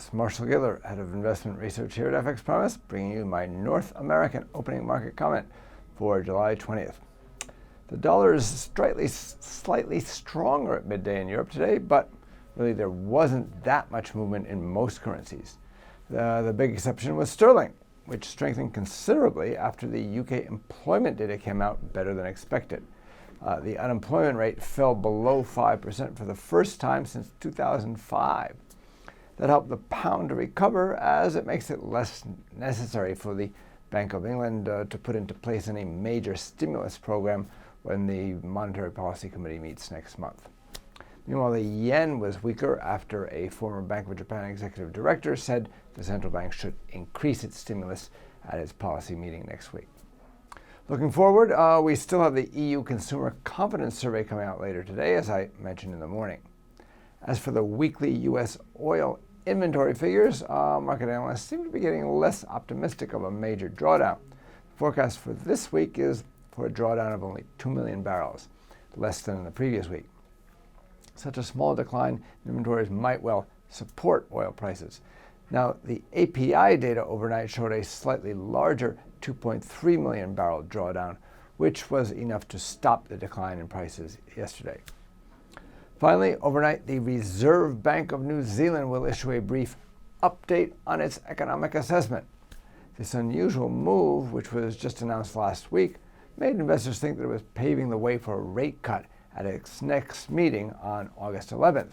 This is Marshall Gittler, Head of Investment Research here at FXPRIMUS, bringing you my North American opening market comment for July 20th. The dollar is slightly stronger at midday in Europe today, but really there wasn't that much movement in most currencies. The big exception was sterling, which strengthened considerably after the UK employment data came out better than expected. The unemployment rate fell below 5% for the first time since 2005. That helped the pound to recover, as it makes it less necessary for the Bank of England to put into place any major stimulus program when the Monetary Policy Committee meets next month. Meanwhile, the yen was weaker after a former Bank of Japan executive director said the central bank should increase its stimulus at its policy meeting next week. Looking forward, we still have the EU Consumer Confidence Survey coming out later today, as I mentioned in the morning. As for the weekly U.S. oil inventory figures, market analysts seem to be getting less optimistic of a major drawdown. The forecast for this week is for a drawdown of only 2 million barrels, less than in the previous week. Such a small decline in inventories might well support oil prices. Now, the API data overnight showed a slightly larger 2.3 million barrel drawdown, which was enough to stop the decline in prices yesterday. Finally, overnight, the Reserve Bank of New Zealand will issue a brief update on its economic assessment. This unusual move, which was just announced last week, made investors think that it was paving the way for a rate cut at its next meeting on August 11th.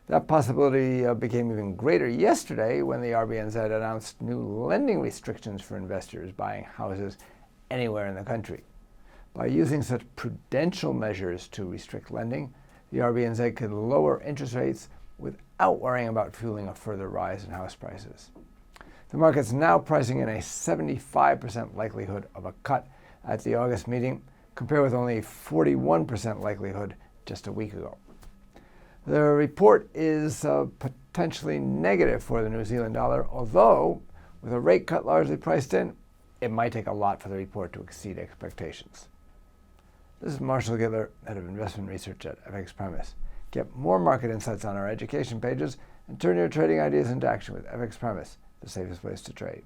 That possibility became even greater yesterday when the RBNZ announced new lending restrictions for investors buying houses anywhere in the country. By using such prudential measures to restrict lending, the RBNZ could lower interest rates without worrying about fueling a further rise in house prices. The market's now pricing in a 75% likelihood of a cut at the August meeting, compared with only 41% likelihood just a week ago. The report is potentially negative for the New Zealand dollar, although with a rate cut largely priced in, it might take a lot for the report to exceed expectations. This is Marshall Gittler, Head of Investment Research at FXPRIMUS. Get more market insights on our education pages and turn your trading ideas into action with FXPRIMUS, the safest place to trade.